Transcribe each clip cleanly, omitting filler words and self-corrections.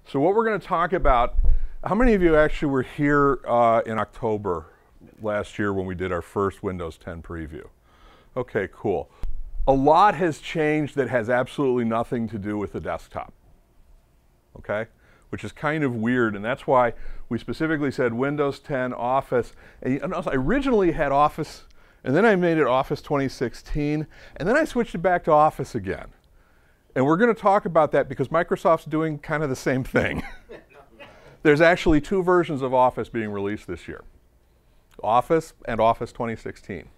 So what we're going to talk about, how many of you actually were here in October last year when we did our first Windows 10 preview? Okay, cool. A lot has changed that has absolutely nothing to do with the desktop, okay? Which is kind of weird, and that's why we specifically said Windows 10, Office, and I originally had Office, and then I made it Office 2016, and then I switched it back to Office again. And we're going to talk about that because Microsoft's doing kind of the same thing. There's actually two versions of Office being released this year. Office and Office 2016.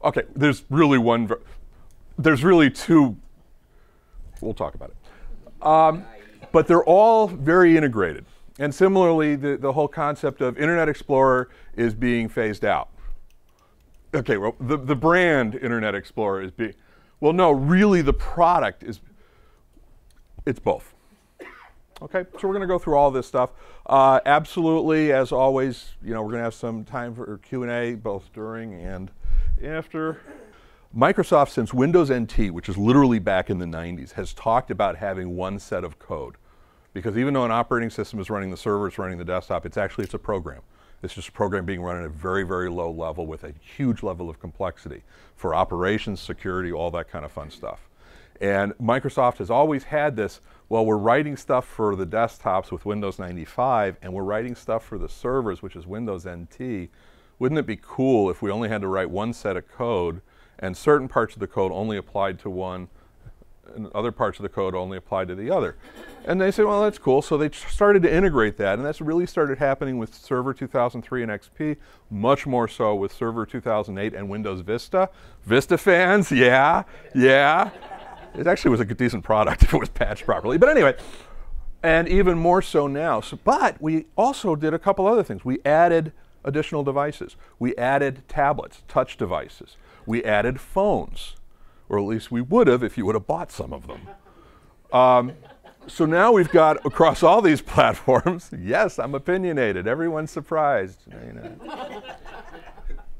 Okay, there's really two. We'll talk about it. But they're all very integrated. And similarly, the whole concept of Internet Explorer is being phased out. Okay, well, the brand Internet Explorer is being, well, no, really the product is, it's both. Okay, so we're going to go through all this stuff. Absolutely, as always, you know, we're going to have some time for Q&A both during and after. Microsoft, since Windows NT, which is literally back in the 90s, has talked about having one set of code. Because even though an operating system is running the server, it's running the desktop, it's a program. It's just a program being run at a very, very low level with a huge level of complexity for operations, security, all that kind of fun stuff. And Microsoft has always had this, well, we're writing stuff for the desktops with Windows 95, and we're writing stuff for the servers, which is Windows NT. Wouldn't it be cool if we only had to write one set of code, and certain parts of the code only applied to one, and other parts of the code only applied to the other? And they say, well, that's cool. So they started to integrate that, and that's really started happening with Server 2003 and XP, much more so with Server 2008 and Windows Vista. Vista fans, yeah. It actually was a decent product if it was patched properly. But anyway, and even more so now. But we also did a couple other things. We added additional devices. We added tablets, touch devices. We added phones, or at least we would have if you would have bought some of them. So now we've got across all these platforms, yes, I'm opinionated, everyone's surprised. You know.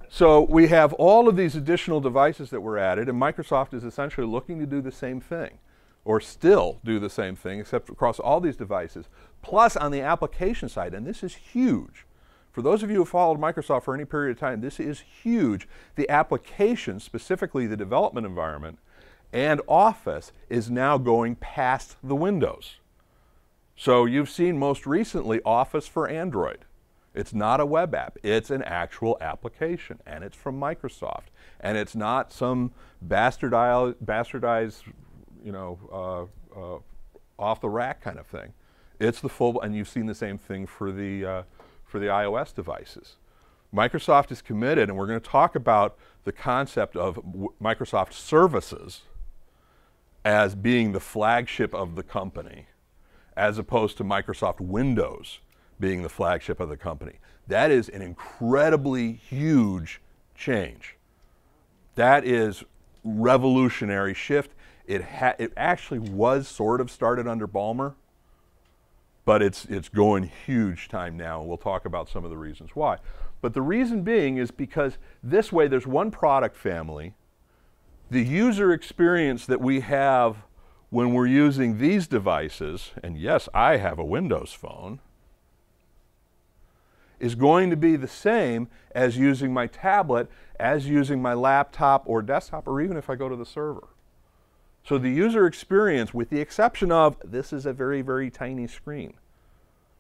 So we have all of these additional devices that were added, and Microsoft is essentially looking to do the same thing, or still do the same thing, except across all these devices, plus on the application side, and this is huge. For those of you who followed Microsoft for any period of time, this is huge. The application, specifically the development environment, and Office is now going past the Windows. So you've seen most recently Office for Android. It's not a web app, it's an actual application, and it's from Microsoft. And it's not some bastardized, you know, off the rack kind of thing. It's the full, and you've seen the same thing for the iOS devices. Microsoft is committed, and we're going to talk about the concept of Microsoft services as being the flagship of the company, as opposed to Microsoft Windows being the flagship of the company. That is an incredibly huge change. That is revolutionary shift. It actually was sort of started under Ballmer, but it's going huge time now, and we'll talk about some of the reasons why. But the reason being is because this way there's one product family. The user experience that we have when we're using these devices, and yes, I have a Windows phone, is going to be the same as using my tablet, as using my laptop or desktop, or even if I go to the server. So the user experience, with the exception of this is a very, very tiny screen.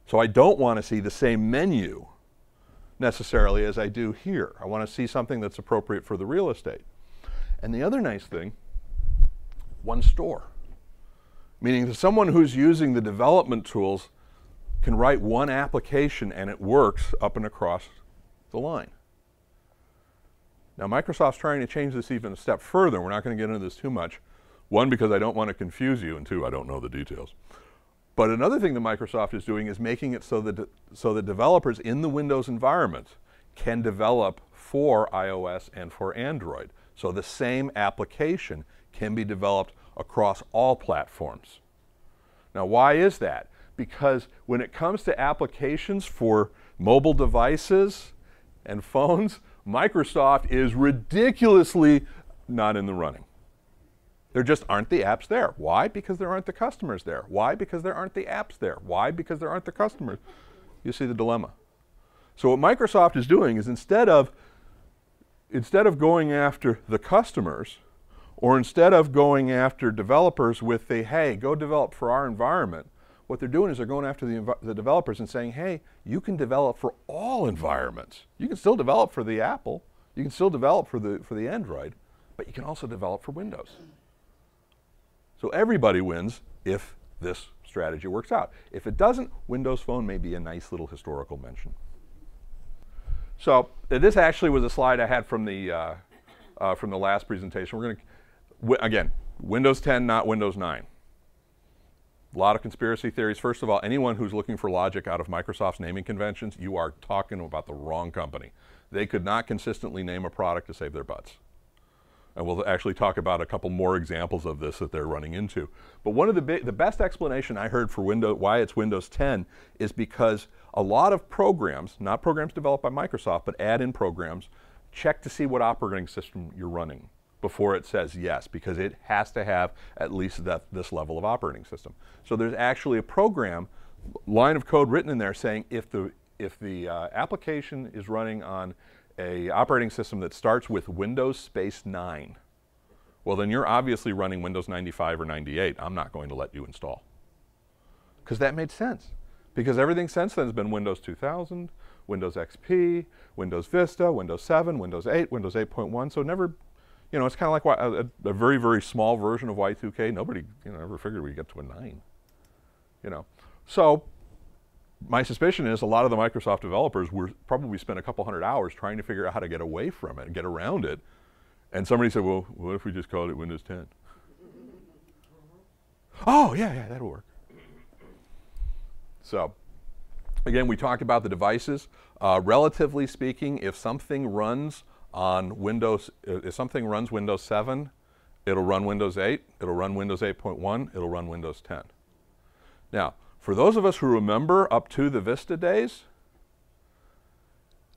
So I don't want to see the same menu necessarily as I do here. I want to see something that's appropriate for the real estate. And the other nice thing, one store. Meaning that someone who's using the development tools can write one application and it works up and across the line. Now Microsoft's trying to change this even a step further. We're not going to get into this too much. One, because I don't want to confuse you, and two, I don't know the details. But another thing that Microsoft is doing is making it so that developers in the Windows environment can develop for iOS and for Android. So the same application can be developed across all platforms. Now why is that? Because when it comes to applications for mobile devices and phones, Microsoft is ridiculously not in the running. There just aren't the apps there. Why? Because there aren't the customers there. Why? Because there aren't the apps there. Why? Because there aren't the customers. You see the dilemma. So what Microsoft is doing is instead of going after the customers, or instead of going after developers with the, hey, go develop for our environment, what they're doing is they're going after the developers and saying, hey, you can develop for all environments. You can still develop for the Apple. You can still develop for the Android, but you can also develop for Windows. So everybody wins if this strategy works out. If it doesn't, Windows Phone may be a nice little historical mention. So this actually was a slide I had from the last presentation. We're going to, again, Windows 10, not Windows 9. A lot of conspiracy theories. First of all, anyone who's looking for logic out of Microsoft's naming conventions, you are talking about the wrong company. They could not consistently name a product to save their butts. And we'll actually talk about a couple more examples of this that they're running into. But one of the best explanation I heard for why it's Windows 10 is because a lot of programs, not programs developed by Microsoft, but add-in programs, check to see what operating system you're running before it says yes, because it has to have at least this level of operating system. So there's actually a program, line of code written in there saying if the application is running on a operating system that starts with Windows space 9, well then you're obviously running Windows 95 or 98. I'm not going to let you install. Because that made sense. Because everything since then has been Windows 2000, Windows XP, Windows Vista, Windows 7, Windows 8, Windows 8.1, so never, you know, it's kind of like a very, very small version of Y2K. Nobody, you know, ever figured we'd get to a 9, you know. So my suspicion is a lot of the Microsoft developers were probably spent a couple hundred hours trying to figure out how to get away from it and get around it. And somebody said, well, what if we just called it Windows 10? Oh, yeah, that'll work. So, again, we talked about the devices. Relatively speaking, if something runs on Windows, if something runs Windows 7, it'll run Windows 8, it'll run Windows 8.1, it'll run Windows 10. Now, for those of us who remember up to the Vista days,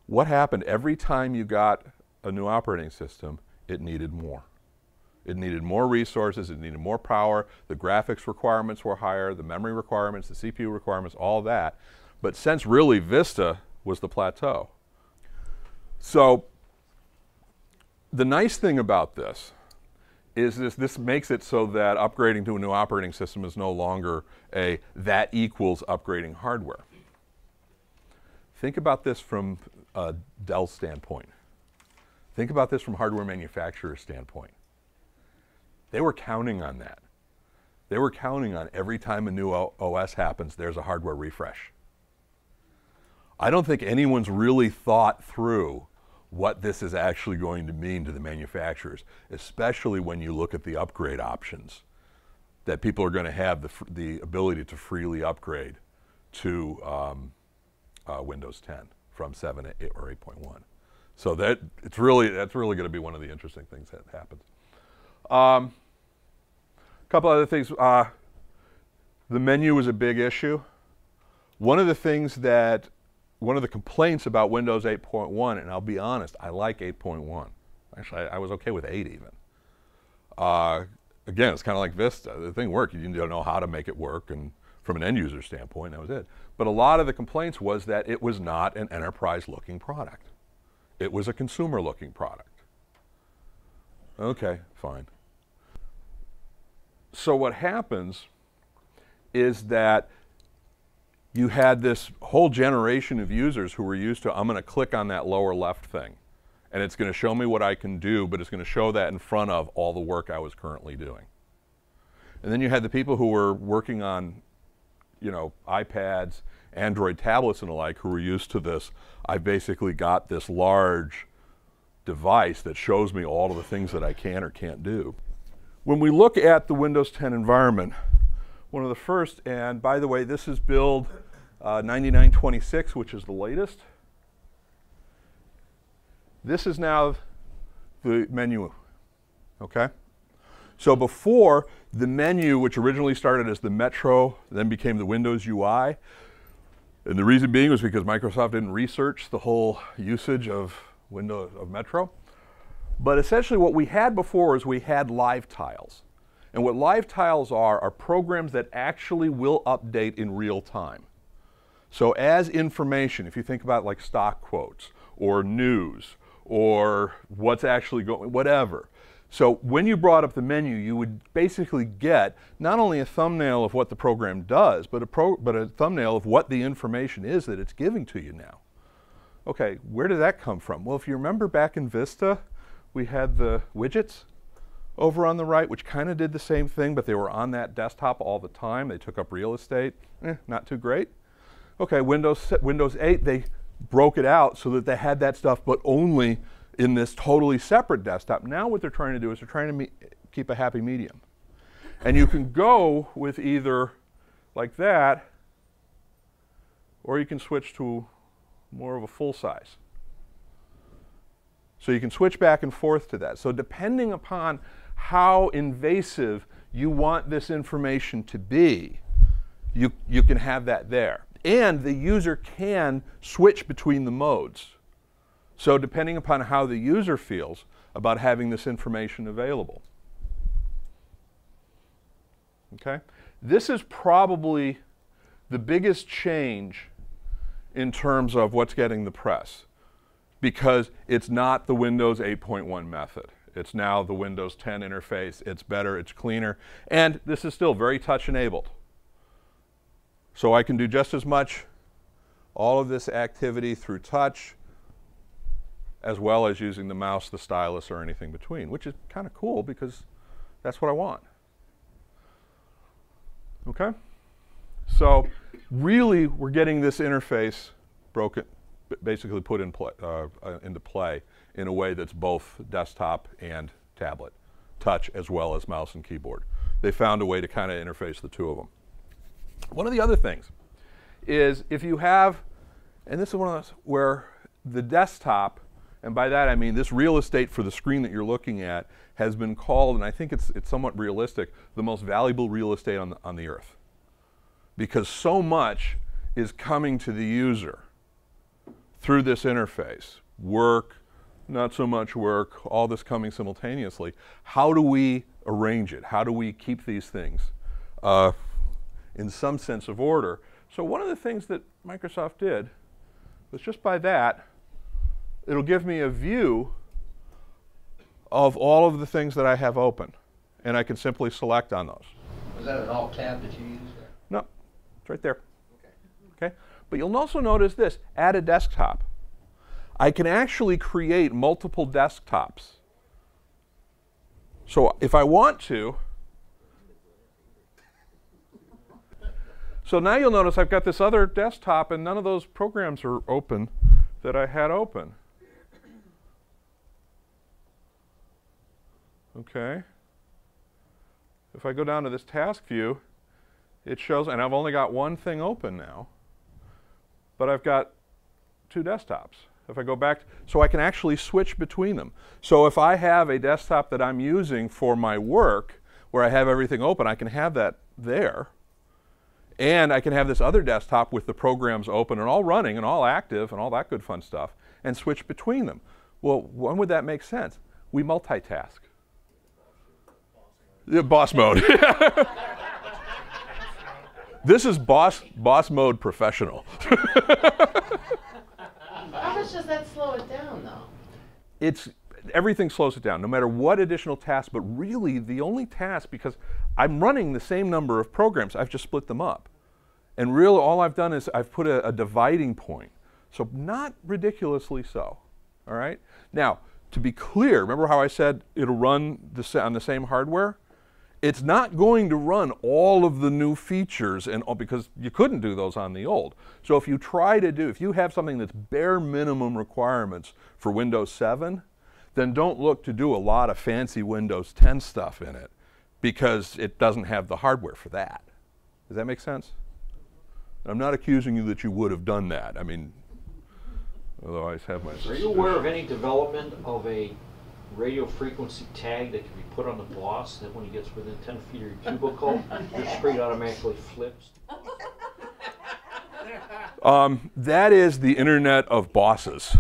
what happened every time you got a new operating system? It needed more. It needed more resources, it needed more power, the graphics requirements were higher, the memory requirements, the CPU requirements, all that. But since really Vista was the plateau. So the nice thing about this is this makes it so that upgrading to a new operating system is no longer that equals upgrading hardware. Think about this from a Dell standpoint. Think about this from hardware manufacturer's standpoint. They were counting on that. They were counting on every time a new OS happens, there's a hardware refresh. I don't think anyone's really thought through what this is actually going to mean to the manufacturers, especially when you look at the upgrade options, that people are going to have the ability to freely upgrade to Windows 10 from 7 or 8.1. So that's really going to be one of the interesting things that happens. A couple other things. The menu was a big issue. One of the complaints about Windows 8.1, and I'll be honest, I like 8.1. Actually, I was okay with 8 even. Again, it's kind of like Vista. The thing worked. You didn't know how to make it work, and from an end user standpoint, that was it. But a lot of the complaints was that it was not an enterprise-looking product. It was a consumer-looking product. Okay, fine. So what happens is that you had this whole generation of users who were used to, I'm going to click on that lower left thing, and it's going to show me what I can do, but it's going to show that in front of all the work I was currently doing. And then you had the people who were working on, you know, iPads, Android tablets and the like, who were used to this. I basically got this large device that shows me all of the things that I can or can't do. When we look at the Windows 10 environment, one of the first, and by the way, this is build 9926, which is the latest. This is now the menu, okay? So before, the menu, which originally started as the Metro, then became the Windows UI, and the reason being was because Microsoft didn't research the whole usage of Metro. But essentially what we had before is we had live tiles. And what live tiles are programs that actually will update in real time. So as information, if you think about like stock quotes or news or what's actually going, whatever. So when you brought up the menu, you would basically get not only a thumbnail of what the program does, but a thumbnail of what the information is that it's giving to you now. Okay, where did that come from? Well, if you remember back in Vista, we had the widgets over on the right, which kind of did the same thing, but they were on that desktop all the time. They took up real estate. Not too great. Okay, Windows 8, they broke it out so that they had that stuff, but only in this totally separate desktop. Now what they're trying to do is they're trying to keep a happy medium. And you can go with either like that, or you can switch to more of a full size. So you can switch back and forth to that. So depending upon how invasive you want this information to be, you can have that there. And the user can switch between the modes. So depending upon how the user feels about having this information available. Okay? This is probably the biggest change in terms of what's getting the press, because it's not the Windows 8.1 method. It's now the Windows 10 interface. It's better, it's cleaner, and this is still very touch enabled. So I can do just as much all of this activity through touch as well as using the mouse, the stylus, or anything between, which is kind of cool because that's what I want. Okay? So really, we're getting this interface broken, basically put in into play in a way that's both desktop and tablet, touch as well as mouse and keyboard. They found a way to kind of interface the two of them. One of the other things is if you have, and this is one of those where the desktop, and by that I mean this real estate for the screen that you're looking at, has been called, and I think it's somewhat realistic, the most valuable real estate on the earth. Because so much is coming to the user through this interface. Work, not so much work, all this coming simultaneously. How do we arrange it? How do we keep these things in some sense of order? So one of the things that Microsoft did was just by that, it'll give me a view of all of the things that I have open. And I can simply select on those. Was that an Alt tab that you used there? No, it's right there. Okay. But you'll also notice this, add a desktop. I can actually create multiple desktops. So if I want to, so now you'll notice I've got this other desktop and none of those programs are open that I had open. Okay. If I go down to this task view, it shows, and I've only got one thing open now, but I've got two desktops. If I go back, so I can actually switch between them. So if I have a desktop that I'm using for my work, where I have everything open, I can have that there. And I can have this other desktop with the programs open and all running and all active and all that good fun stuff, and switch between them. Well, when would that make sense? We multitask. Yeah, boss mode. This is boss mode professional. How much does that slow it down, though? Everything slows it down, no matter what additional task, but really the only task, because I'm running the same number of programs, I've just split them up. And really all I've done is I've put a dividing point. So not ridiculously so, all right? Now, to be clear, remember how I said it'll run on the same hardware? It's not going to run all of the new features because you couldn't do those on the old. So if you have something that's bare minimum requirements for Windows 7, then don't look to do a lot of fancy Windows 10 stuff in it because it doesn't have the hardware for that. Does that make sense? I'm not accusing you that you would have done that. I mean, although I have my suspicions. Are you aware of any development of a radio frequency tag that can be put on the boss that when he gets within 10 feet of your cubicle, your screen automatically flips? That is the Internet of bosses.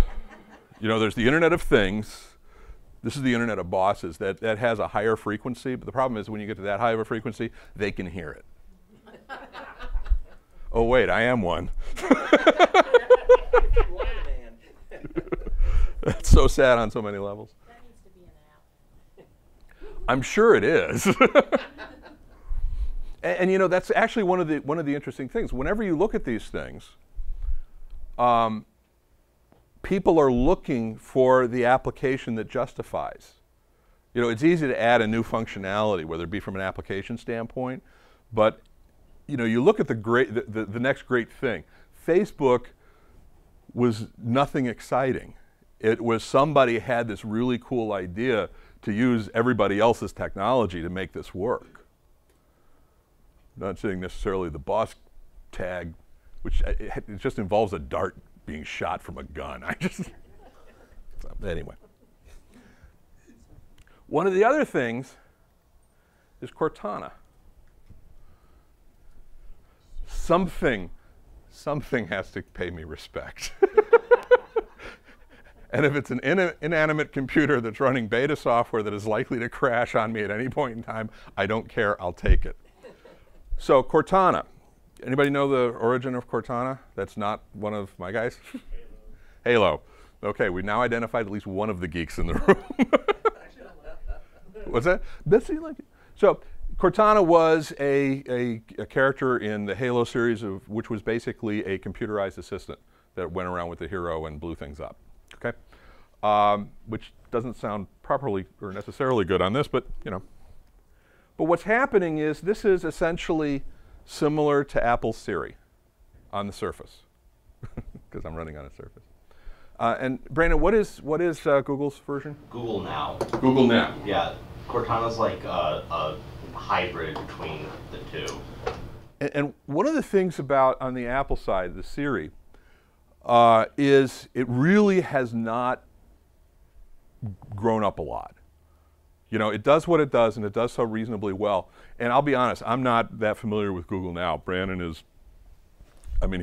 You know, there's the Internet of Things, This is the Internet of Bosses that has a higher frequency, but the problem is when you get to that high of a frequency, they can hear it. Oh wait, I am one. That's so sad on so many levels. That needs to be an app. I'm sure it is. And you know, that's actually one of the interesting things. Whenever you look at these things, people are looking for the application that justifies. You know, it's easy to add a new functionality, whether it be from an application standpoint, but you know, you look at the next great thing. Facebook was nothing exciting. It was somebody had this really cool idea to use everybody else's technology to make this work. Not saying necessarily the boss tag, which it just involves a dart being shot from a gun. Anyway. One of the other things is Cortana. Something has to pay me respect. And if it's an inanimate computer that's running beta software that is likely to crash on me at any point in time, I don't care, I'll take it. So Cortana. Anybody know the origin of Cortana? That's not one of my guys? Halo. Okay, we've now identified at least one of the geeks in the room. What's that? Betsy, like it? So Cortana was a character in the Halo series, which was basically a computerized assistant that went around with the hero and blew things up. Okay, which doesn't sound properly or necessarily good on this, but you know. But what's happening is this is essentially similar to Apple's Siri on the Surface, because I'm running on a Surface. And Brandon, what is Google's version? Google Now. Google Now. Yeah, Cortana's like a hybrid between the two. And one of the things about on the Apple side, the Siri, is it really has not grown up a lot. You know, it does what it does, and it does so reasonably well. And I'll be honest, I'm not that familiar with Google Now. Brandon is, I mean,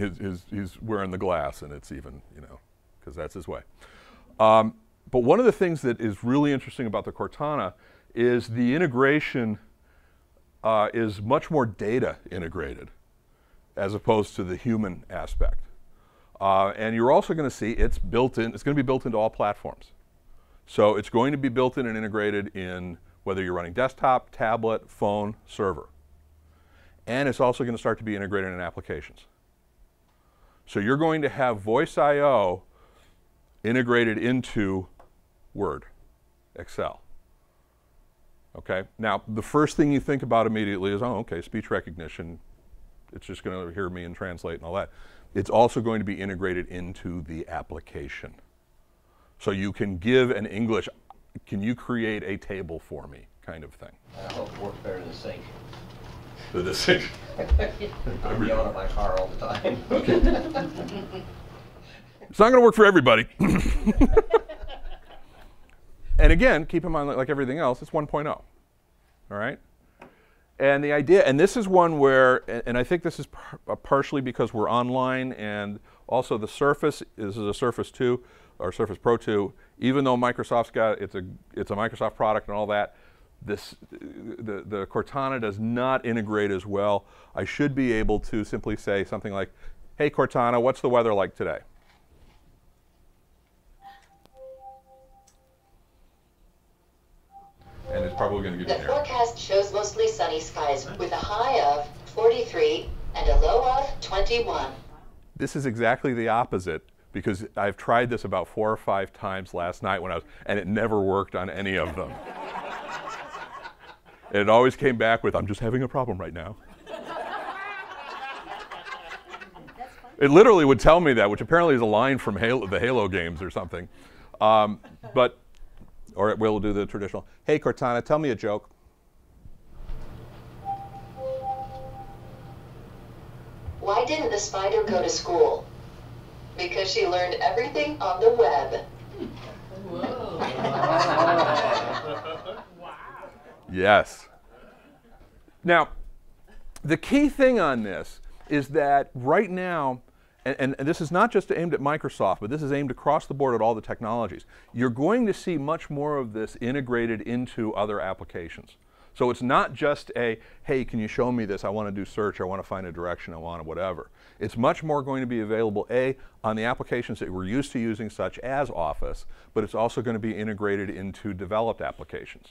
he's wearing the glass, and it's even, you know, because that's his way. But one of the things that is really interesting about the Cortana is the integration is much more data integrated as opposed to the human aspect. And you're also going to see it's built in, it's going to be built into all platforms. So it's going to be built in and integrated in whether you're running desktop, tablet, phone, server. And it's also going to start to be integrated in applications. So you're going to have Voice I/O integrated into Word, Excel. Okay? Now, the first thing you think about immediately is, oh, okay, speech recognition. It's just going to hear me and translate and all that. It's also going to be integrated into the application. So you can give an English, can you create a table for me, kind of thing. I hope it works better than Sync. The sync. I'm yelling at my car all the time. It's not going to work for everybody. And again, keep in mind, like everything else, it's 1.0. All right? And the idea, and this is one where, and I think this is partially because we're online, and also the Surface, this is a Surface 2, or Surface Pro 2, even though Microsoft's got, it's a Microsoft product and all that, the Cortana does not integrate as well. I should be able to simply say something like, hey Cortana, what's the weather like today? And it's probably going to give you The an error. forecast shows mostly sunny skies with a high of 43 and a low of 21. This is exactly the opposite, because I've tried this about 4 or 5 times last night and it never worked on any of them. And it always came back with, I'm just having a problem right now. It literally would tell me that, which apparently is a line from the Halo games or something. Or we'll do the traditional, hey Cortana, tell me a joke. Why didn't the spider go to school? Because she learned everything on the web. Whoa. Yes. Now, the key thing on this is that right now, and this is not just aimed at Microsoft, but this is aimed across the board at all the technologies. You're going to see much more of this integrated into other applications. So it's not just a, hey, can you show me this? I want to do search, I want to find a direction, I want whatever. It's much more going to be available, A, on the applications that we're used to using, such as Office, but it's also going to be integrated into developed applications.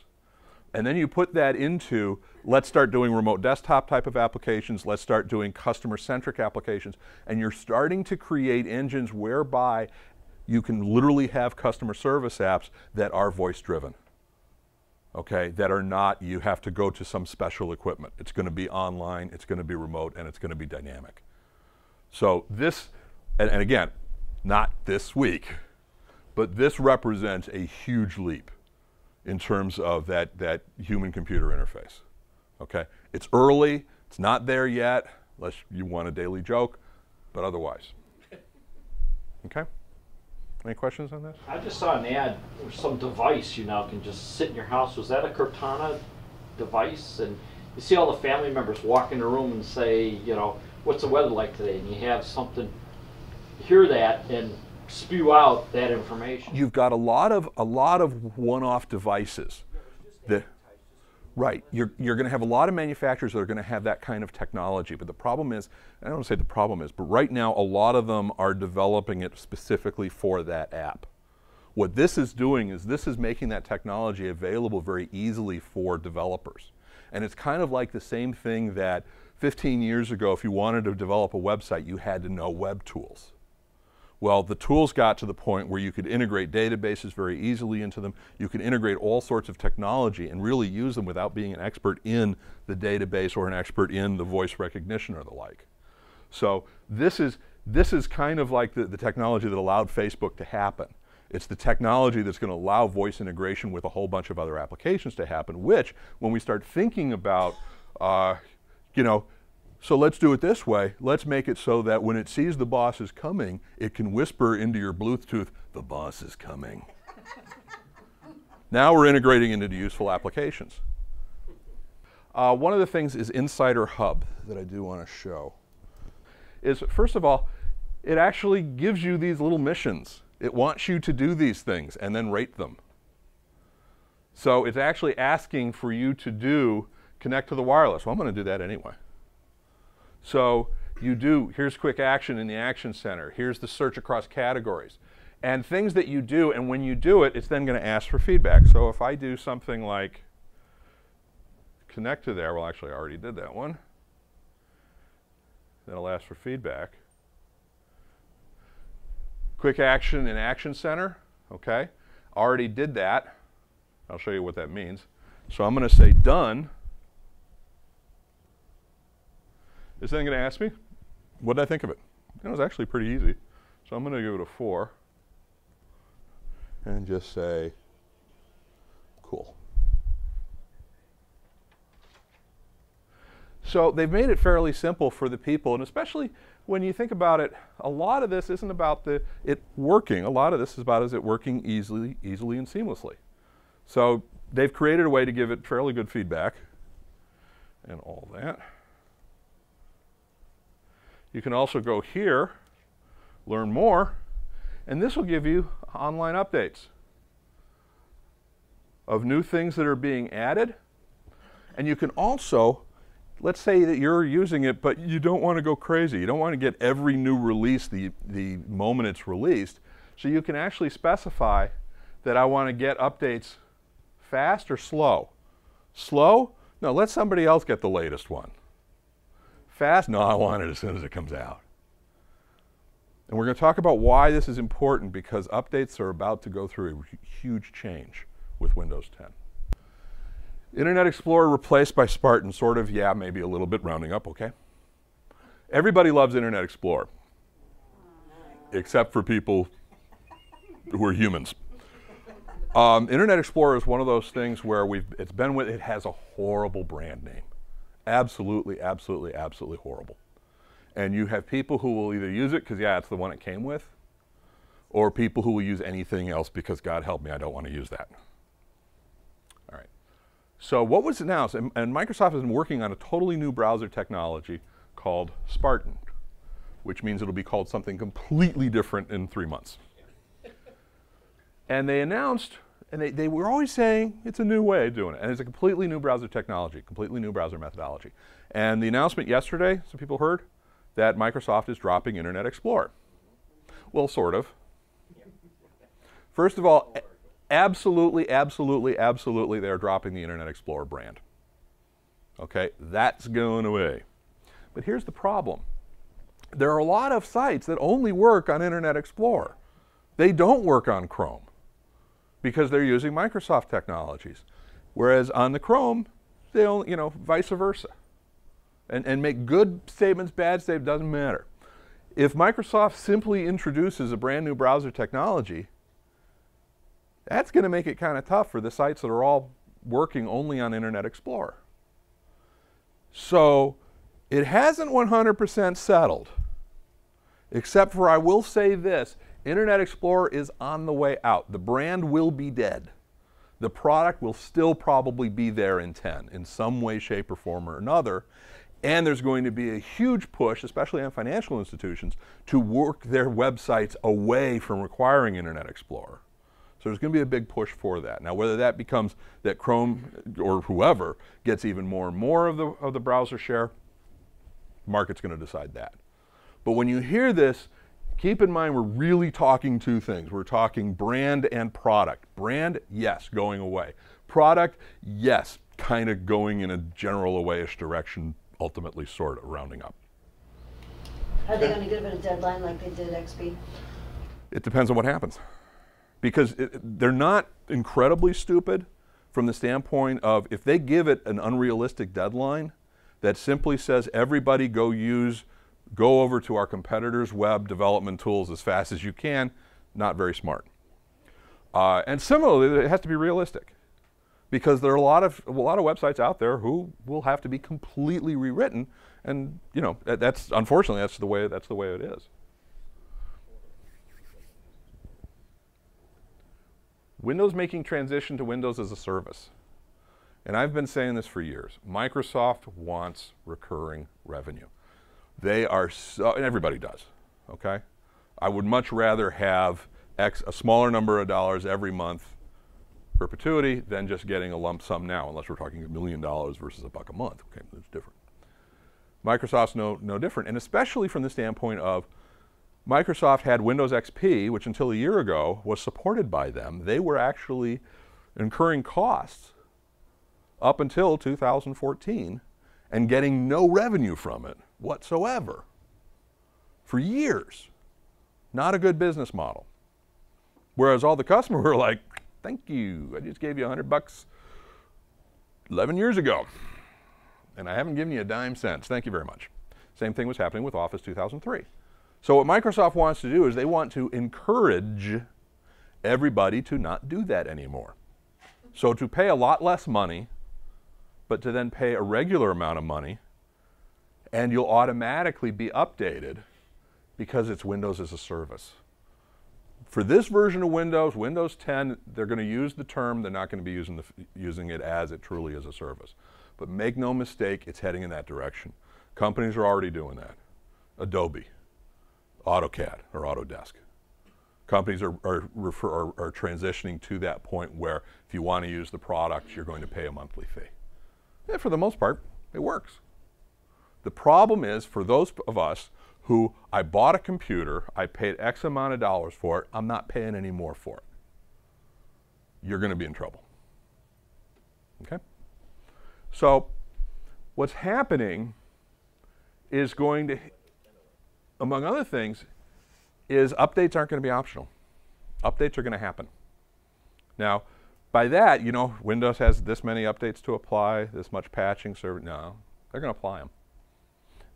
And then you put that into, let's start doing remote desktop type of applications, let's start doing customer-centric applications, and you're starting to create engines whereby you can literally have customer service apps that are voice-driven. Okay, that are not, you have to go to some special equipment. It's going to be online, it's going to be remote, and it's going to be dynamic. So this, and again, not this week, but this represents a huge leap in terms of that human-computer interface. Okay, it's early, it's not there yet, unless you want a daily joke, but otherwise. Okay? Any questions on this? I just saw an ad for some device you now can just sit in your house. Was that a Cortana device? And you see all the family members walk in the room and say, you know, what's the weather like today? And you have something, hear that and spew out that information. You've got a lot of one-off devices that, right, you're going to have a lot of manufacturers that are going to have that kind of technology, but the problem is, I don't want to say the problem is, but right now a lot of them are developing it specifically for that app. What this is doing is this is making that technology available very easily for developers. And it's kind of like the same thing that 15 years ago, if you wanted to develop a website, you had to know web tools. Well, the tools got to the point where you could integrate databases very easily into them. You could integrate all sorts of technology and really use them without being an expert in the database or an expert in the voice recognition or the like. So this is kind of like the technology that allowed Facebook to happen. It's the technology that's going to allow voice integration with a whole bunch of other applications to happen, which, when we start thinking about, you know, so let's do it this way. Let's make it so that when it sees the boss is coming, it can whisper into your Bluetooth, the boss is coming. Now we're integrating into useful applications. One of the things is Insider Hub that I do want to show. Is, first of all, it actually gives you these little missions. It wants you to do these things and then rate them. So it's actually asking for you to connect to the wireless. Well, I'm going to do that anyway. So you do, here's quick action in the Action Center. Here's the search across categories. And things that you do, and when you do it, it's then going to ask for feedback. So if I do something like connect to there, well, actually I already did that one. Then it'll ask for feedback. Quick action in Action Center, okay. Already did that. I'll show you what that means. So I'm going to say done. Is then going to ask me, what did I think of it? It was actually pretty easy. So I'm going to give it a 4 and just say, cool. So they've made it fairly simple for the people, and especially when you think about it, a lot of this isn't about it working. A lot of this is about it working easily and seamlessly. So they've created a way to give it fairly good feedback and all that. You can also go here, learn more, and this will give you online updates of new things that are being added. And you can also, let's say that you're using it, but you don't want to go crazy. You don't want to get every new release the moment it's released. So you can actually specify that I want to get updates fast or slow. Slow? No, let somebody else get the latest one. Fast? No, I want it as soon as it comes out. And we're going to talk about why this is important, because updates are about to go through a huge change with Windows 10. Internet Explorer replaced by Spartan, sort of, yeah, maybe a little bit, rounding up, okay? Everybody loves Internet Explorer, except for people who are humans. Internet Explorer is one of those things where it has a horrible brand name. Absolutely, absolutely, absolutely horrible. And you have people who will either use it because, yeah, it's the one it came with, or people who will use anything else because, God help me, I don't want to use that. All right. So what was it now? And Microsoft has been working on a totally new browser technology called Spartan. which means it'll be called something completely different in 3 months. And they announced, and they were always saying it's a new way of doing it, and it's a completely new browser technology, completely new browser methodology. And the announcement yesterday, some people heard, that Microsoft is dropping Internet Explorer. Well, sort of. First of all, absolutely, absolutely, absolutely, they're dropping the Internet Explorer brand. Okay, that's going away. But here's the problem. There are a lot of sites that only work on Internet Explorer. They don't work on Chrome because they're using Microsoft technologies. Whereas on the Chrome, they only, vice versa. And make good statements, bad statements, doesn't matter. If Microsoft simply introduces a brand new browser technology, that's going to make it kind of tough for the sites that are all working only on Internet Explorer. So it hasn't 100% settled, except for I will say this, Internet Explorer is on the way out. The brand will be dead. The product will still probably be there in 10 in some way, shape, or form or another. And there's going to be a huge push, especially on financial institutions, to work their websites away from requiring Internet Explorer. So there's going to be a big push for that. Now, whether that becomes that Chrome or whoever gets even more and more of the browser share, the market's going to decide that. But when you hear this, keep in mind we're really talking two things. We're talking brand and product. Brand, yes, going away. Product, yes, kind of going in a general awayish direction, ultimately sort of rounding up. Are they going to give it a deadline like they did XP? It depends on what happens. Because they're not incredibly stupid from the standpoint of if they give it an unrealistic deadline that simply says everybody go over to our competitors' web development tools as fast as you can, not very smart. And similarly, it has to be realistic. Because there are a lot of websites out there who will have to be completely rewritten, and that's unfortunately that's the way it is. Windows making transition to Windows as a service, and I've been saying this for years. Microsoft wants recurring revenue. They are and everybody does. Okay, I would much rather have a smaller number of dollars every month perpetuity than just getting a lump sum now, unless we're talking $1 million versus $1 a month. Okay, that's different. Microsoft's no different, and especially from the standpoint of Microsoft had Windows XP, which until a year ago was supported by them. They were actually incurring costs up until 2014 and getting no revenue from it whatsoever for years. Not a good business model. Whereas all the customers were like, thank you, I just gave you $100 11 years ago, and I haven't given you a dime since. Thank you very much. Same thing was happening with Office 2003. So what Microsoft wants to do is they want to encourage everybody to not do that anymore. So to pay a lot less money, but to then pay a regular amount of money, and you'll automatically be updated because it's Windows as a service. For this version of Windows, Windows 10, they're going to use the term, they're not going to be using it as it truly is a service. But make no mistake, it's heading in that direction. Companies are already doing that. Adobe, AutoCAD or Autodesk. Companies are transitioning to that point where if you want to use the product, you're going to pay a monthly fee. And for the most part, it works. The problem is for those of us who I bought a computer, I paid X amount of dollars for it, I'm not paying any more for it. You're going to be in trouble. Okay? So what's happening is going to, among other things, is updates aren't going to be optional. Updates are going to happen. Now, by that, Windows has this many updates to apply, this much patching, no, they're going to apply them.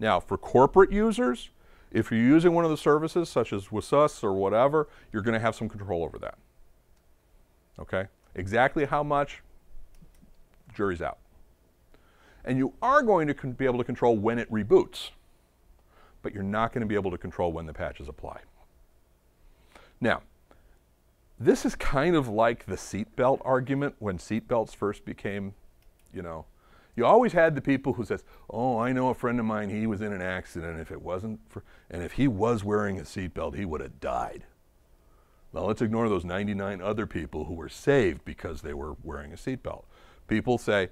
Now, for corporate users, if you're using one of the services, such as WSUS or whatever, you're going to have some control over that. Okay? Exactly how much, jury's out. And you are going to be able to control when it reboots, but you're not going to be able to control when the patches apply. Now, this is kind of like the seatbelt argument when seatbelts first became, You always had the people who says, oh, I know a friend of mine, he was in an accident, and if he was wearing a seatbelt, he would have died. Now let's ignore those 99 other people who were saved because they were wearing a seatbelt. People say,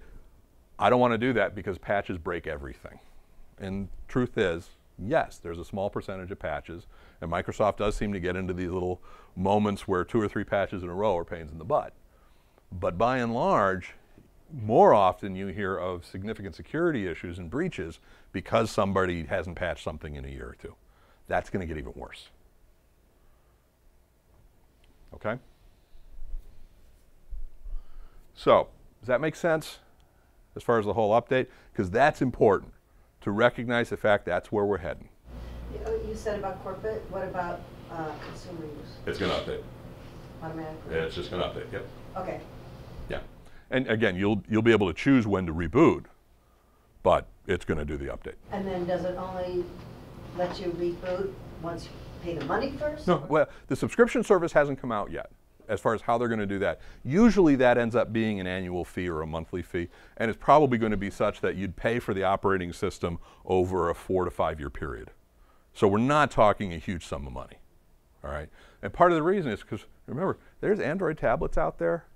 I don't want to do that because patches break everything. And truth is, yes, there's a small percentage of patches, and Microsoft does seem to get into these little moments where 2 or 3 patches in a row are pains in the butt. But by and large, more often you hear of significant security issues and breaches because somebody hasn't patched something in a year or 2. That's going to get even worse. Okay? So, does that make sense as far as the whole update? Because that's important to recognize the fact that's where we're heading. You said about corporate, what about consumer use? It's going to update. Automatically? Yeah, it's just going to update, yep. Okay. Yeah. And again, you'll be able to choose when to reboot, but it's going to do the update. And then does it only let you reboot once you pay the money first? No, well, the subscription service hasn't come out yet as far as how they're going to do that. Usually that ends up being an annual fee or a monthly fee, and it's probably going to be such that you'd pay for the operating system over a 4 to 5 year period. So we're not talking a huge sum of money, all right? And part of the reason is because, remember, there's Android tablets out there,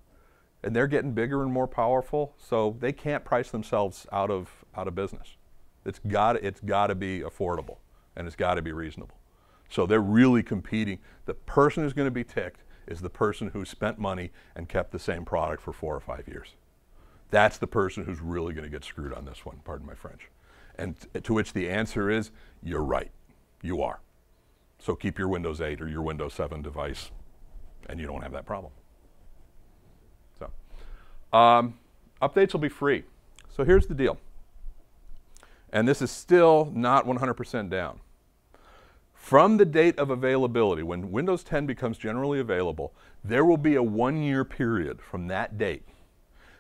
and they're getting bigger and more powerful, so they can't price themselves out of business. It's got to be affordable, and it's got to be reasonable. So they're really competing. The person who's going to be ticked is the person who spent money and kept the same product for 4 or 5 years. That's the person who's really going to get screwed on this one, pardon my French. And to which the answer is, you're right, you are. So keep your Windows 8 or your Windows 7 device, and you don't have that problem. So, updates will be free. So here's the deal. And this is still not 100% down. From the date of availability, when Windows 10 becomes generally available, there will be a 1-year period from that date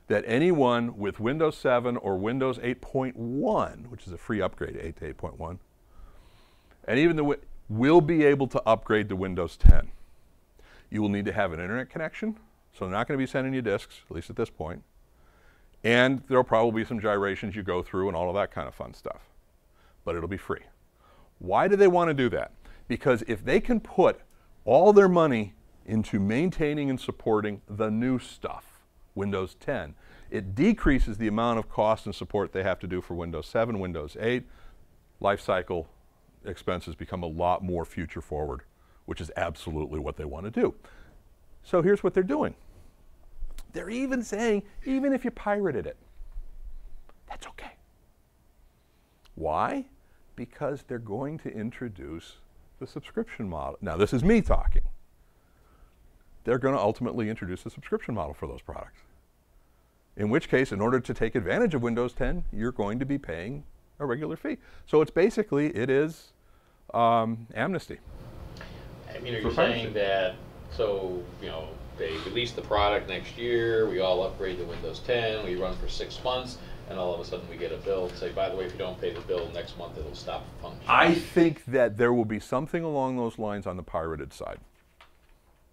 that anyone with Windows 7 or Windows 8.1, which is a free upgrade, 8 to 8.1, and even will be able to upgrade to Windows 10. You will need to have an internet connection, so they're not going to be sending you disks, at least at this point. And there'll probably be some gyrations you go through and all of that kind of fun stuff. But it'll be free. Why do they want to do that? Because if they can put all their money into maintaining and supporting the new stuff, Windows 10, it decreases the amount of cost and support they have to do for Windows 7, Windows 8. Lifecycle expenses become a lot more future forward, which is absolutely what they want to do. So here's what they're doing. They're even saying, even if you pirated it, that's okay. Why? Because they're going to introduce the subscription model. Now, this is me talking. They're going to ultimately introduce a subscription model for those products. In which case, in order to take advantage of Windows 10, you're going to be paying a regular fee. So it's basically, it is amnesty. I mean, are you saying that, so, you know, they release the product next year, we all upgrade to Windows 10, we run for 6 months, and all of a sudden we get a bill and say, by the way, if you don't pay the bill next month, it'll stop functioning? I think that there will be something along those lines on the pirated side.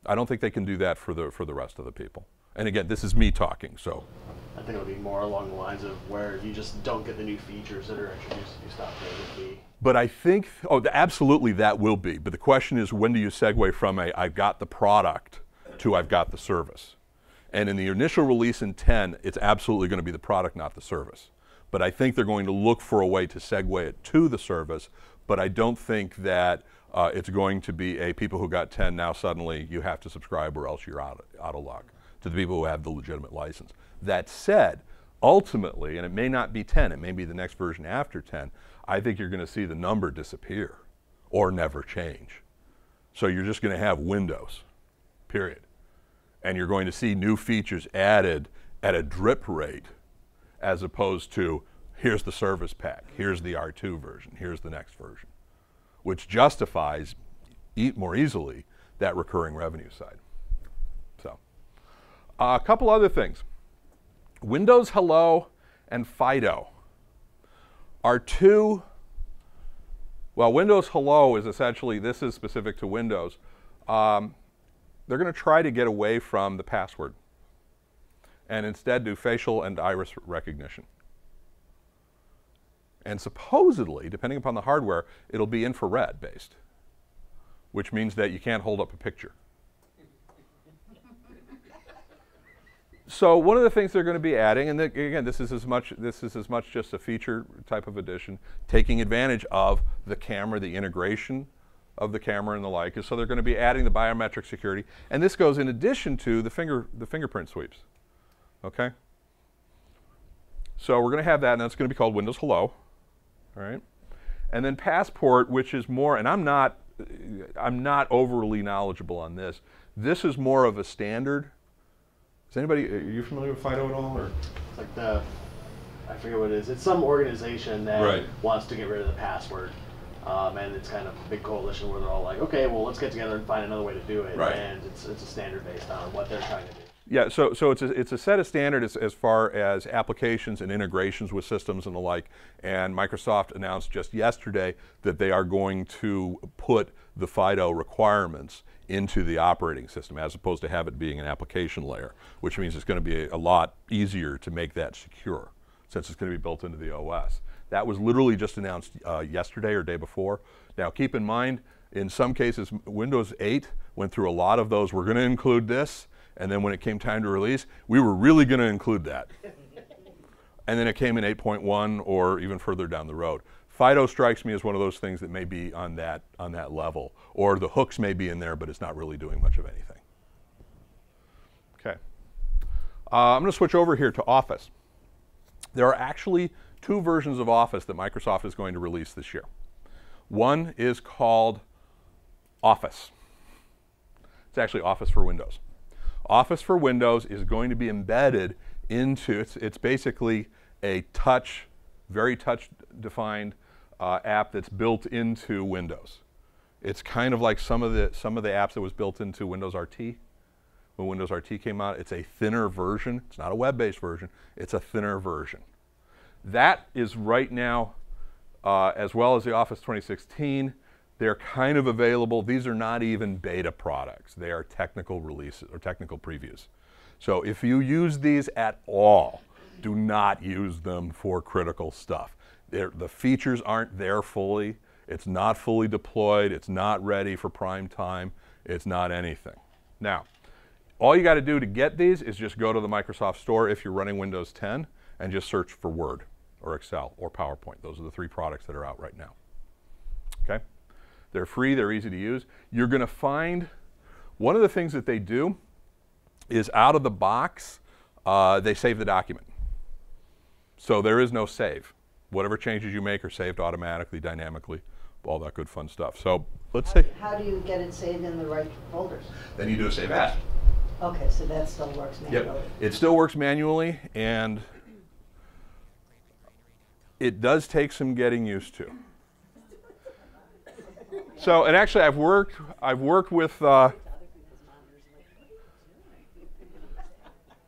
I don't think they can do that for the rest of the people. And again, this is me talking, so. I think it would be more along the lines of where you just don't get the new features that are introduced, you stop paying the fee. But I think, oh, absolutely that will be. But the question is, when do you segue from a I've got the product to I've got the service? And in the initial release in 10, it's absolutely going to be the product, not the service. But I think they're going to look for a way to segue it to the service, but I don't think that it's going to be a people who got 10, now suddenly you have to subscribe or else you're out of luck, to the people who have the legitimate license. That said, ultimately, and it may not be 10, it may be the next version after 10, I think you're going to see the number disappear or never change. So you're just going to have Windows, period. And you're going to see new features added at a drip rate as opposed to here's the service pack, here's the R2 version, here's the next version, which justifies more easily that recurring revenue side. So a couple other things. Windows Hello and Fido are two, well, Windows Hello is essentially, this is specific to Windows. They're going to try to get away from the password and instead do facial and iris recognition. And supposedly, depending upon the hardware, it'll be infrared based, which means that you can't hold up a picture. So one of the things they're going to be adding, and again, this is as much just a feature type of addition, taking advantage of the camera, the integration of the camera and the like, is so they're going to be adding the biometric security, and this goes in addition to the fingerprint sweeps. Okay. So we're going to have that, and that's going to be called Windows Hello. All right. And then Passport, which is more, and I'm not overly knowledgeable on this. This is more of a standard. Is anybody, are you familiar with FIDO at all? Or? It's like I forget what it is. It's some organization that wants to get rid of the password. And it's kind of a big coalition where they're all like, okay, well, let's get together and find another way to do it. Right. And it's a standard based on what they're trying to do. Yeah, so it's a set of standards as far as applications and integrations with systems and the like. And Microsoft announced just yesterday that they are going to put the FIDO requirements into the operating system as opposed to have it being an application layer, which means it's going to be a lot easier to make that secure since it's going to be built into the OS. That was literally just announced yesterday or day before. Now keep in mind, in some cases, Windows 8 went through a lot of those. We're going to include this. And then when it came time to release, we were really going to include that. And then it came in 8.1 or even further down the road. FIDO strikes me as one of those things that may be on that level. Or the hooks may be in there, but it's not really doing much of anything. Okay. I'm going to switch over here to Office. There are actually two versions of Office that Microsoft is going to release this year. One is called Office. It's actually Office for Windows. Office for Windows is going to be embedded into, it's basically a very touch-defined app that's built into Windows. It's kind of like some of the apps that was built into Windows RT. When Windows RT came out, it's a thinner version. It's not a web-based version. It's a thinner version. That is right now, as well as the Office 2016, they're kind of available. These are not even beta products. They are technical releases or technical previews. So if you use these at all, do not use them for critical stuff. The features aren't there fully. It's not fully deployed. It's not ready for prime time. It's not anything. Now, all you got to do to get these is just go to the Microsoft Store if you're running Windows 10 and just search for Word or Excel or PowerPoint. Those are the three products that are out right now. Okay? They're free. They're easy to use. You're going to find one of the things that they do is out of the box, they save the document. So there is no save. Whatever changes you make are saved automatically, dynamically, all that good fun stuff. So let's say. How do you get it saved in the right folders? Then you do a save as. Okay, so that still works manually. Yep. It still works manually, and it does take some getting used to. So, and actually, I've worked with.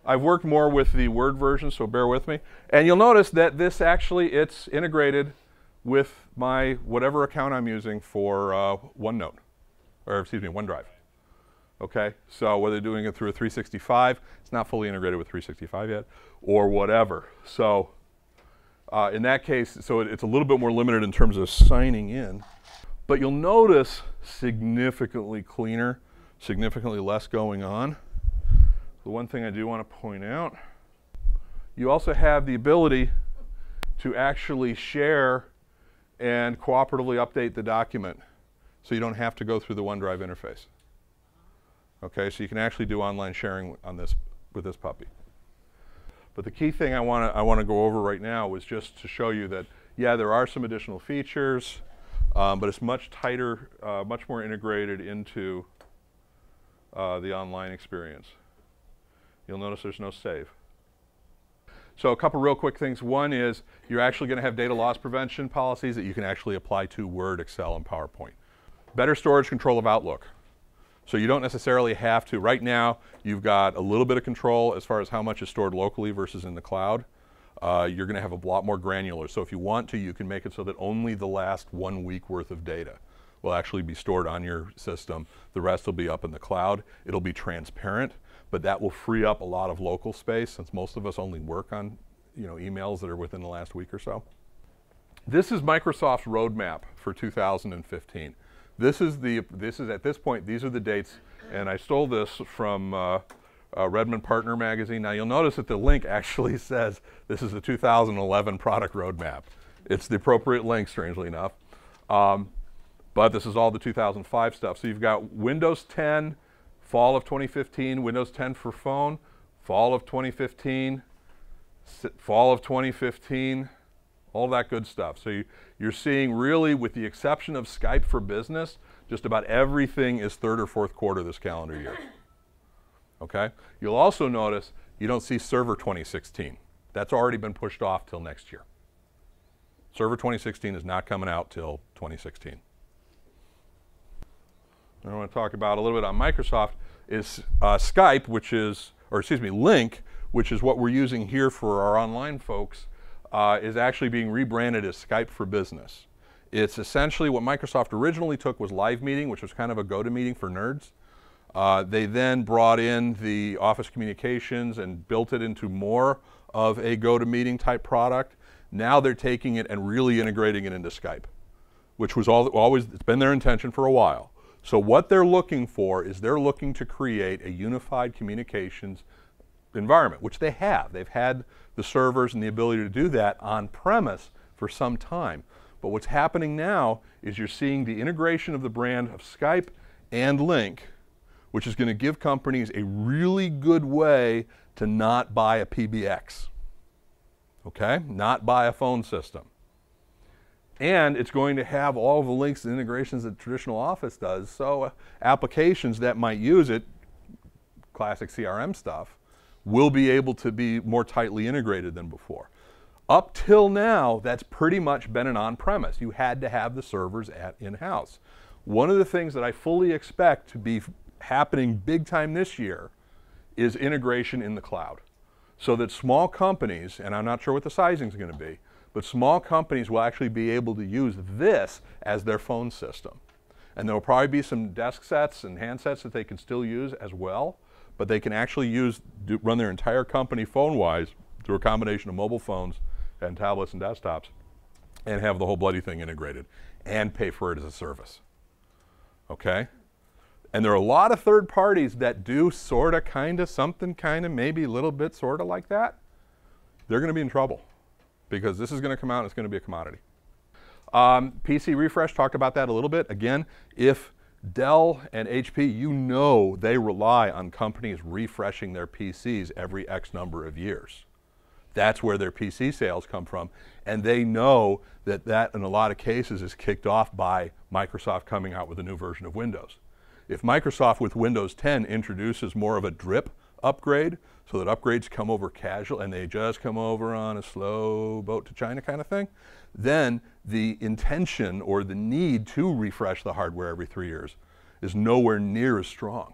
I've worked more with the Word version, so bear with me. And you'll notice that this actually, it's integrated with my whatever account I'm using for OneNote, or excuse me, OneDrive. Okay, so whether you're doing it through a 365, it's not fully integrated with 365 yet, or whatever. So in that case, so it's a little bit more limited in terms of signing in. But you'll notice significantly cleaner, significantly less going on. The one thing I do want to point out, you also have the ability to actually share and cooperatively update the document so you don't have to go through the OneDrive interface. Okay, so you can actually do online sharing on this with this puppy. But the key thing I want to go over right now was just to show you that, yeah, there are some additional features, but it's much tighter, much more integrated into the online experience. You'll notice there's no save. So a couple real quick things. One is you're actually going to have data loss prevention policies that you can actually apply to Word, Excel, and PowerPoint. Better storage control of Outlook. So you don't necessarily have to. Right now, you've got a little bit of control as far as how much is stored locally versus in the cloud. You're going to have a lot more granular. So if you want to, you can make it so that only the last 1 week worth of data will actually be stored on your system. The rest will be up in the cloud. It'll be transparent, but that will free up a lot of local space since most of us only work on emails that are within the last week or so. This is Microsoft's roadmap for 2015. This is at this point, these are the dates, and I stole this from Redmond Partner magazine. Now you'll notice that the link actually says this is the 2011 product roadmap. It's the appropriate link, strangely enough. But this is all the 2005 stuff. So you've got Windows 10, fall of 2015, Windows 10 for phone, fall of 2015, fall of 2015, all that good stuff. So you're seeing really, with the exception of Skype for Business, just about everything is third or fourth quarter this calendar year. Okay? You'll also notice you don't see Server 2016. That's already been pushed off till next year. Server 2016 is not coming out till 2016. And I want to talk about a little bit on Microsoft is Skype, which is, or excuse me, Lync, which is what we're using here for our online folks, is actually being rebranded as Skype for Business. It's essentially what Microsoft originally took was Live Meeting, which was kind of a go-to-meeting for nerds. They then brought in the Office Communications and built it into more of a go-to-meeting type product. Now they're taking it and really integrating it into Skype, which was always, it's been their intention for a while. So what they're looking for is they're looking to create a unified communications environment, which they have. They've had the servers and the ability to do that on premise for some time. But what's happening now is you're seeing the integration of the brand of Skype and Lync, which is going to give companies a really good way to not buy a PBX. Okay? Not buy a phone system. And it's going to have all the links and integrations that traditional Office does, so applications that might use it, classic CRM stuff, will be able to be more tightly integrated than before. Up till now, that's pretty much been an on-premise. You had to have the servers in-house. One of the things that I fully expect to be happening big time this year is integration in the cloud. So that small companies, and I'm not sure what the sizing is going to be, but small companies will actually be able to use this as their phone system. And there will probably be some desk sets and handsets that they can still use as well, but they can actually run their entire company phone-wise through a combination of mobile phones and tablets and desktops and have the whole bloody thing integrated and pay for it as a service. Okay? And there are a lot of third parties that do sort of, kind of, something kind of, maybe a little bit sort of like that. They're going to be in trouble because this is going to come out and it's going to be a commodity. PC refresh, talked about that a little bit. Again, if Dell and HP, you know they rely on companies refreshing their PCs every X number of years. That's where their PC sales come from. And they know that that, in a lot of cases, is kicked off by Microsoft coming out with a new version of Windows. If Microsoft with Windows 10 introduces more of a drip upgrade, so that upgrades come over casual and they just come over on a slow boat to China kind of thing, then the intention or the need to refresh the hardware every 3 years is nowhere near as strong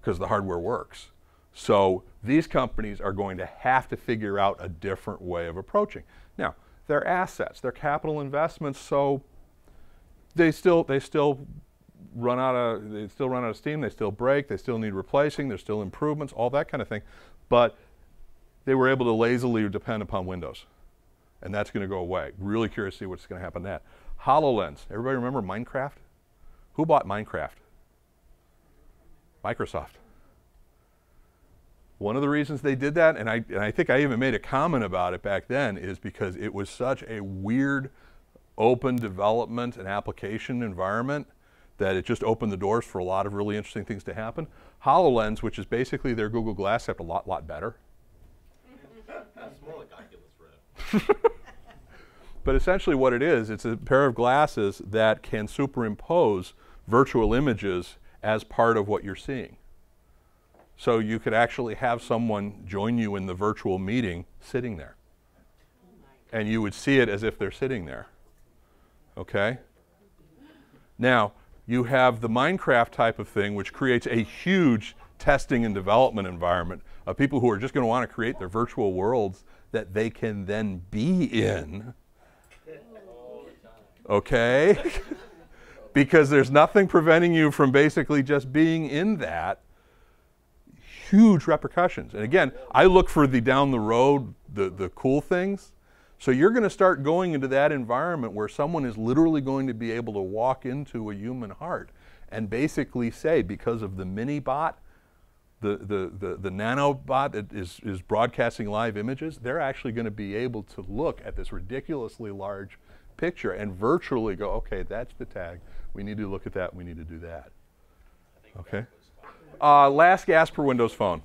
because the hardware works. So these companies are going to have to figure out a different way of approaching. Now, they're assets, they're capital investments, so they still run out of steam, they still break, they still need replacing, there's still improvements, all that kind of thing. But they were able to lazily depend upon Windows. And that's going to go away. Really curious to see what's going to happen to that. HoloLens. Everybody remember Minecraft? Who bought Minecraft? Microsoft. One of the reasons they did that, and I think I even made a comment about it back then, is because it was such a weird open development and application environment that it just opened the doors for a lot of really interesting things to happen. HoloLens, which is basically their Google Glass, except a lot better. It's more like Oculus Rift. But essentially what it is, it's a pair of glasses that can superimpose virtual images as part of what you're seeing. So you could actually have someone join you in the virtual meeting sitting there. And you would see it as if they're sitting there. Okay? Now, you have the Minecraft type of thing, which creates a huge testing and development environment of people who are just going to want to create their virtual worlds that they can then be in. Okay? Because there's nothing preventing you from basically just being in that. Huge repercussions. And again, I look for the down the road, the cool things. So you're going to start going into that environment where someone is literally going to be able to walk into a human heart and basically say, because of the mini bot, the nanobot that is broadcasting live images, they're actually going to be able to look at this ridiculously large picture and virtually go, okay, that's the tag. We need to look at that. We need to do that. Okay. Last gasp for Windows Phone.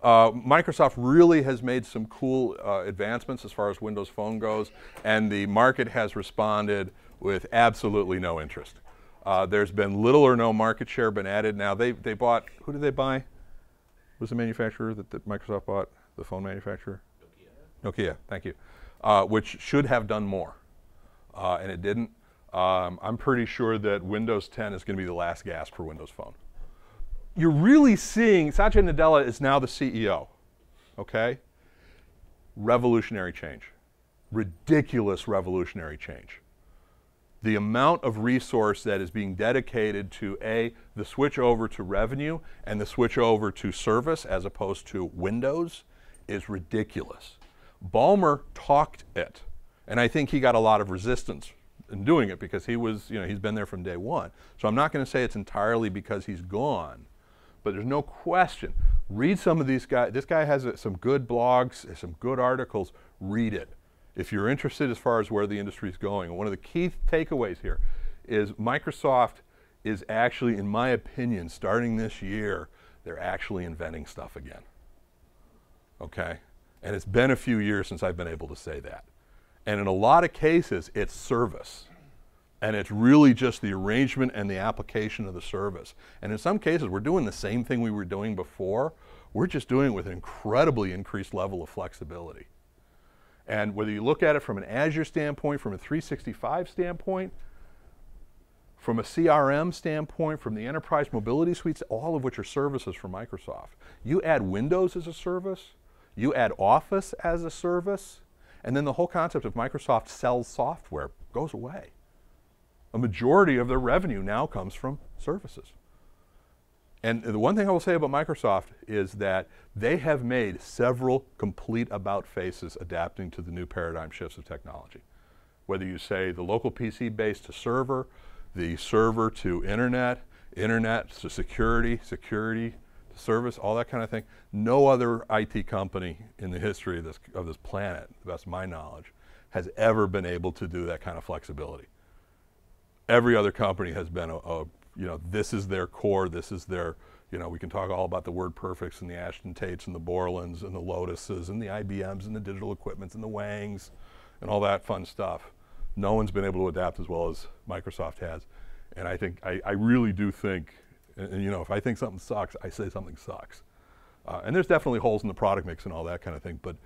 Microsoft really has made some cool advancements as far as Windows Phone goes, and the market has responded with absolutely no interest. There's been little or no market share been added. Now they bought, who did they buy? Was the manufacturer that Microsoft bought? The phone manufacturer? Nokia, thank you. Which should have done more, and it didn't. I'm pretty sure that Windows 10 is going to be the last gasp for Windows Phone. You're really seeing, Satya Nadella is now the CEO, okay? Revolutionary change. Ridiculous revolutionary change. The amount of resource that is being dedicated to the switch over to revenue and the switch over to service as opposed to Windows is ridiculous. Ballmer talked it, and I think he got a lot of resistance in doing it because he was, he's been there from day one. So I'm not going to say it's entirely because he's gone, but there's no question. Read some of these guys. This guy has some good blogs, some good articles. Read it. If you're interested as far as where the industry is going. And one of the key takeaways here is Microsoft is actually, in my opinion, starting this year, they're actually inventing stuff again. Okay? And it's been a few years since I've been able to say that. And in a lot of cases, it's service. And it's really just the arrangement and the application of the service. And in some cases, we're doing the same thing we were doing before. We're just doing it with an incredibly increased level of flexibility. And whether you look at it from an Azure standpoint, from a 365 standpoint, from a CRM standpoint, from the enterprise mobility suites, all of which are services for Microsoft. You add Windows as a service, you add Office as a service, and then the whole concept of Microsoft sells software goes away. A majority of their revenue now comes from services. And the one thing I will say about Microsoft is that they have made several complete about faces adapting to the new paradigm shifts of technology. Whether you say the local PC base to server, the server to internet, internet to security, security to service, all that kind of thing. No other IT company in the history of this planet, to the best of my knowledge, has ever been able to do that kind of flexibility. Every other company has been this is their core, this is their, we can talk all about the WordPerfects and the Ashton Tates and the Borlands and the Lotuses and the IBMs and the Digital Equipments and the Wangs and all that fun stuff. No one's been able to adapt as well as Microsoft has. And I really do think, and if I think something sucks, I say something sucks. And there's definitely holes in the product mix and all that kind of thing, but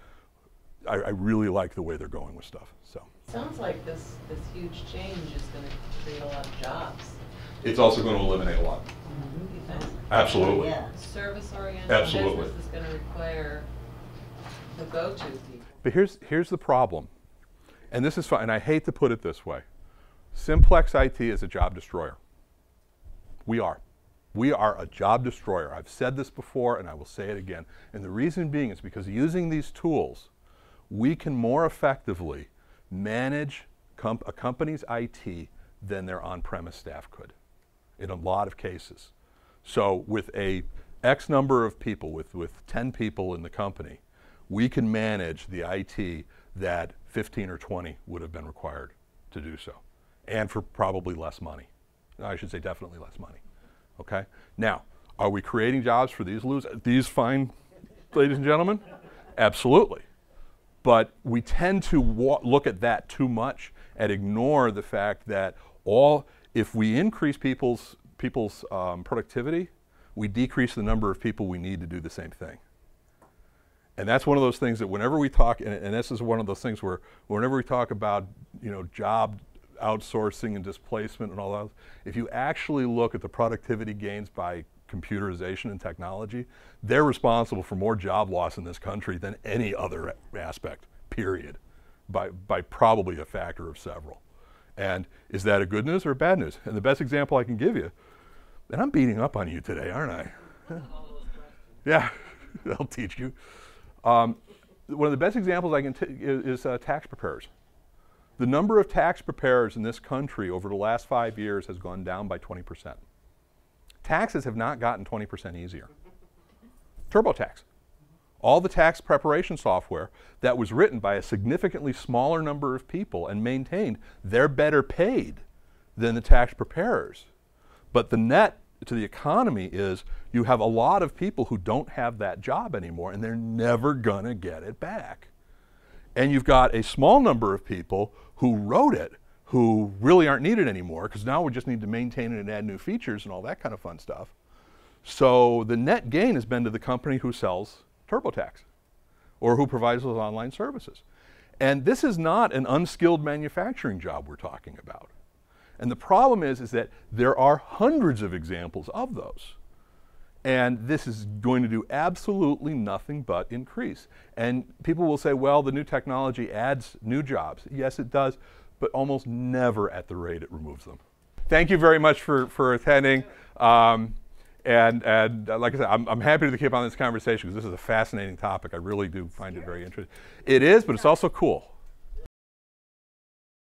I really like the way they're going with stuff. So. Sounds like this huge change is going to create a lot of jobs. It's also going to eliminate a lot. You think? Absolutely. Yeah. Service-oriented Absolutely. business is going to require the go-to people. But here's the problem, and this is fine, and I hate to put it this way. Simplex IT is a job destroyer. We are. We are a job destroyer. I've said this before, and I will say it again. And the reason being is because using these tools, we can more effectively manage a company's IT than their on-premise staff could, in a lot of cases. So with a X number of people, with 10 people in the company, we can manage the IT that 15 or 20 would have been required to do so, and for probably less money. I should say definitely less money, okay? Now, are we creating jobs for these fine ladies and gentlemen? Absolutely. But we tend to look at that too much and ignore the fact that if we increase people's productivity, we decrease the number of people we need to do the same thing. And that's one of those things that whenever we talk, and this is one of those things where whenever we talk about job outsourcing and displacement and all that, if you actually look at the productivity gains by computerization and technology, they're responsible for more job loss in this country than any other aspect, period, by probably a factor of several. And is that a good news or a bad news? And the best example I can give you, and I'm beating up on you today, aren't I? Yeah, I'll teach you. one of the best examples I can is tax preparers. The number of tax preparers in this country over the last 5 years has gone down by 20%. Taxes have not gotten 20% easier. TurboTax. All the tax preparation software that was written by a significantly smaller number of people and maintained, they're better paid than the tax preparers. But the net to the economy is you have a lot of people who don't have that job anymore and they're never gonna get it back. And you've got a small number of people who wrote it who really aren't needed anymore because now we just need to maintain it and add new features and all that kind of fun stuff. So the net gain has been to the company who sells TurboTax or who provides those online services. And this is not an unskilled manufacturing job we're talking about. And the problem is that there are hundreds of examples of those. And this is going to do absolutely nothing but increase. And people will say, well, the new technology adds new jobs. Yes, it does, but almost never at the rate it removes them. Thank you very much for attending. And like I said, I'm happy to keep on this conversation because this is a fascinating topic. I really do find it very interesting. It is, but it's also cool.